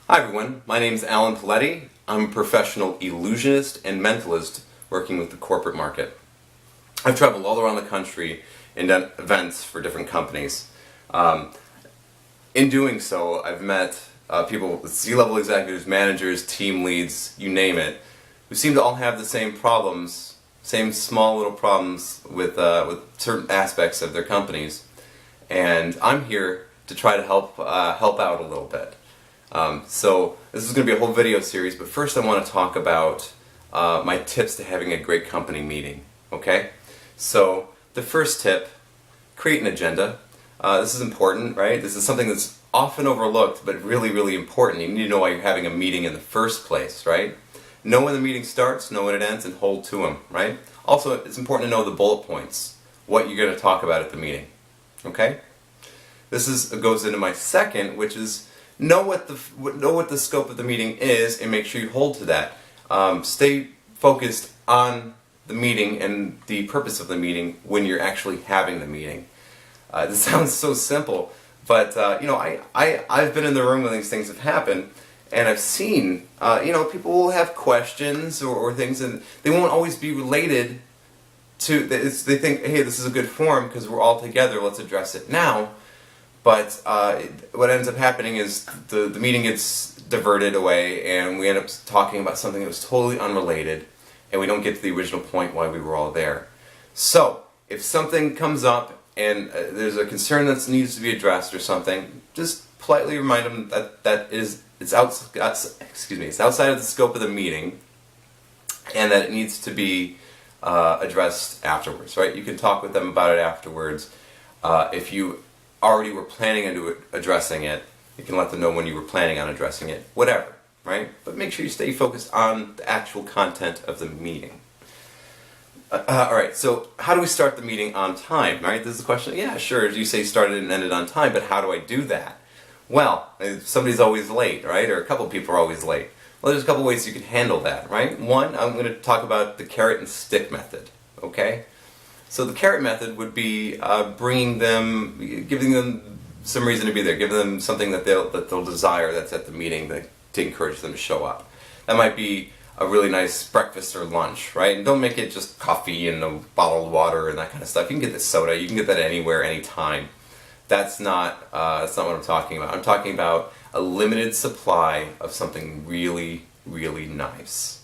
Hi everyone, my name is Alan Paletti. I'm a professional illusionist and mentalist working with the corporate market. I've traveled all around the country and done events for different companies. In doing so, I've met people, C-level executives, managers, team leads, you name it, who seem to all have the same problems, same small little problems with certain aspects of their companies. And I'm here to try to help out a little bit. So this is going to be a whole video series, but first I want to talk about my tips to having a great company meeting. Okay? So the first tip, create an agenda. This is important, right? This is something that's often overlooked, but really, really important. You need to know why you're having a meeting in the first place, right? Know when the meeting starts, know when it ends, and hold to them, right? Also, it's important to know the bullet points, what you're going to talk about at the meeting. Okay? This goes into my second, which is know what the scope of the meeting is and make sure you hold to that. Stay focused on the meeting and the purpose of the meeting when you're actually having the meeting. This sounds so simple, but I've been in the room when these things have happened, and I've seen people will have questions or things, and they won't always be related to. They think, hey, this is a good forum because we're all together. Let's address it now. But what ends up happening is the meeting gets diverted away and we end up talking about something that was totally unrelated and we don't get to the original point why we were all there. So, if something comes up and there's a concern that needs to be addressed or something, just politely remind them that it's outside of the scope of the meeting and that it needs to be addressed afterwards, right? You can talk with them about it afterwards. If you already were planning on addressing it, you can let them know when you were planning on addressing it, whatever, right? But make sure you stay focused on the actual content of the meeting. Alright, so how do we start the meeting on time, right? This is the question. Yeah, sure, you say started and ended on time, but how do I do that? Well, if somebody's always late, right? Or a couple people are always late. Well, there's a couple ways you can handle that, right? One, I'm going to talk about the carrot and stick method, okay? So the carrot method would be giving them some reason to be there, giving them something that they'll desire that's at the meeting to encourage them to show up. That might be a really nice breakfast or lunch, right? And don't make it just coffee and a bottle of water and that kind of stuff. You can get the soda, you can get that anywhere, anytime. That's not what I'm talking about. I'm talking about a limited supply of something really, really nice,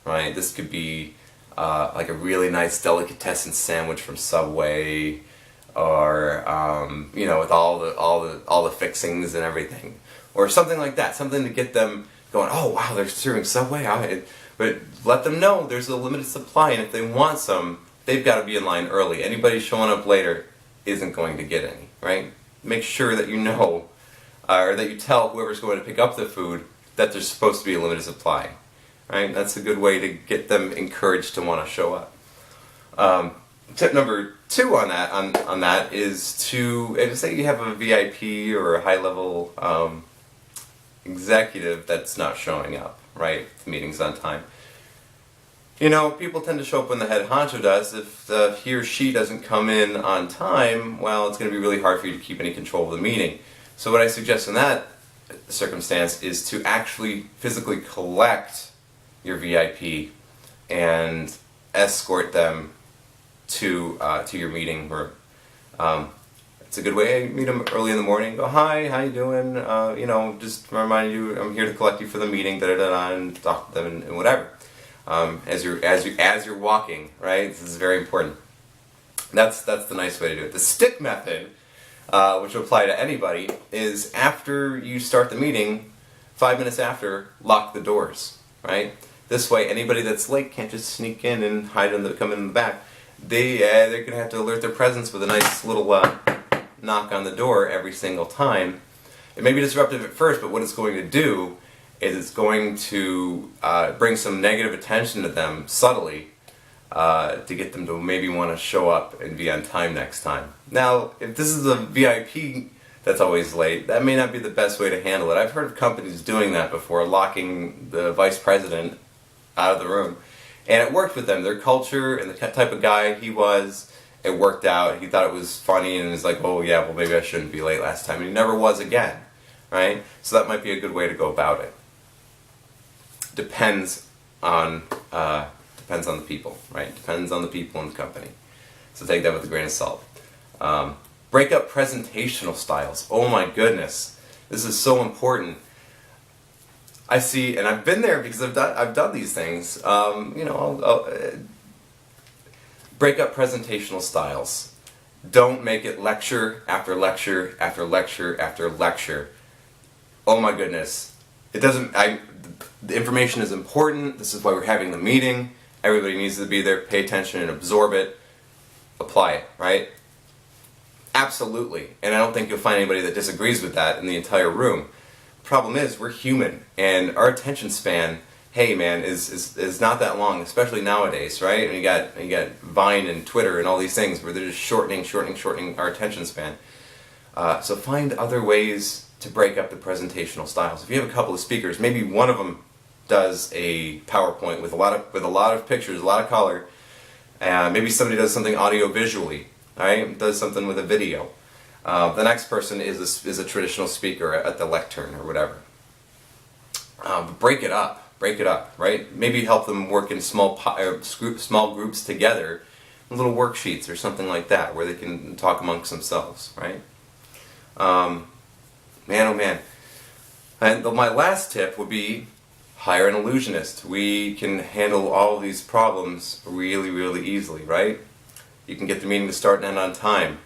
right? This could be like a really nice delicatessen sandwich from Subway, or with all the fixings and everything, or something like that. Something to get them going. Oh wow, they're serving Subway. But let them know there's a limited supply, and if they want some, they've got to be in line early. Anybody showing up later isn't going to get any. Right? Make sure that you know, or that you tell whoever's going to pick up the food that there's supposed to be a limited supply. Right? That's a good way to get them encouraged to want to show up. Tip number 2 on that is to say you have a VIP or a high-level executive that's not showing up, right? The meeting's on time. People tend to show up when the head honcho does. If he or she doesn't come in on time, well, it's going to be really hard for you to keep any control of the meeting. So what I suggest in that circumstance is to actually physically collect your VIP and escort them to your meeting room. It's a good way. Meet them early in the morning. Go, hi, how you doing? Just remind you, I'm here to collect you for the meeting. And talk to them and whatever. As you're walking, right? This is very important. That's the nice way to do it. The stick method, which will apply to anybody, is after you start the meeting, 5 minutes after, lock the doors, right? This way, anybody that's late can't just sneak in and come in the back. They're going to have to alert their presence with a nice little knock on the door every single time. It may be disruptive at first, but what it's going to do is it's going to bring some negative attention to them subtly to get them to maybe want to show up and be on time next time. Now, if this is a VIP that's always late, that may not be the best way to handle it. I've heard of companies doing that before, locking the vice president out of the room. And it worked with them. Their culture and the type of guy he was, it worked out. He thought it was funny and was like, oh yeah, well maybe I shouldn't be late last time. And he never was again. right? So that might be a good way to go about it. Depends on the people, right? Depends on the people in the company. So take that with a grain of salt. Break up presentational styles. Oh my goodness, this is so important. I see, and I've been there because I've done these things. I'll break up presentational styles. Don't make it lecture after lecture after lecture after lecture. Oh my goodness, it doesn't. The information is important. This is why we're having the meeting. Everybody needs to be there, pay attention and absorb it. Apply it, right? Absolutely. And I don't think you'll find anybody that disagrees with that in the entire room. Problem is, we're human, and our attention span, hey man, is not that long, especially nowadays, right? And you got Vine and Twitter and all these things where they're just shortening our attention span. So find other ways to break up the presentational styles. If you have a couple of speakers, maybe one of them does a PowerPoint with a lot of pictures, a lot of color. Maybe somebody does something audio visually, right? Does something with a video. The next person is a traditional speaker at the lectern or whatever. But break it up, right? Maybe help them work in small groups together, little worksheets or something like that, where they can talk amongst themselves, right? Man, oh man. And my last tip would be hire an illusionist. We can handle all of these problems really, really easily, right? You can get the meeting to start and end on time.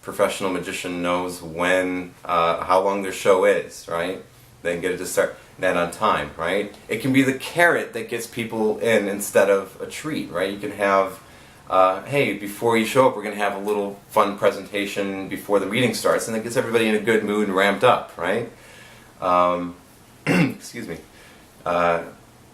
Professional magician knows how long their show is, right? Then get it to start and end on time, right? It can be the carrot that gets people in instead of a treat, right? You can have, hey, before you show up, we're going to have a little fun presentation before the meeting starts, and it gets everybody in a good mood and ramped up, right? Excuse me.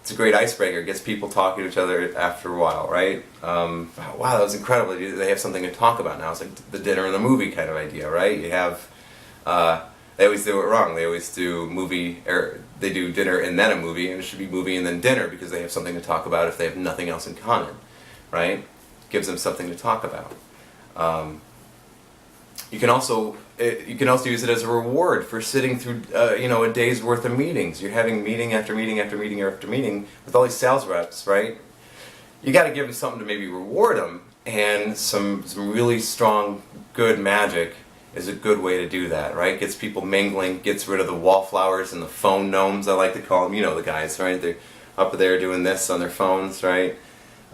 It's a great icebreaker. It gets people talking to each other after a while, right? Wow, that was incredible. They have something to talk about now. It's like the dinner and the movie kind of idea, right? You have, they always do it wrong. They always do they do dinner and then a movie, and it should be movie and then dinner because they have something to talk about if they have nothing else in common, right? Gives them something to talk about. You can also use it as a reward for sitting through a day's worth of meetings. You're having meeting after meeting after meeting after meeting with all these sales reps, right? You got to give them something to maybe reward them, and some really strong, good magic is a good way to do that, right? Gets people mingling, gets rid of the wallflowers and the phone gnomes, I like to call them. You know the guys, right? They're up there doing this on their phones, right?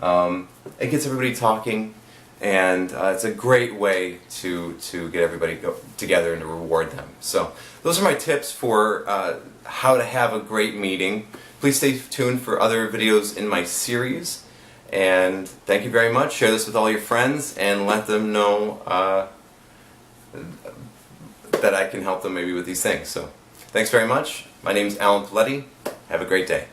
It gets everybody talking. And it's a great way to get everybody together and to reward them. So those are my tips for how to have a great meeting. Please stay tuned for other videos in my series. And thank you very much. Share this with all your friends and let them know that I can help them maybe with these things. So thanks very much. My name's Alan Paletti. Have a great day.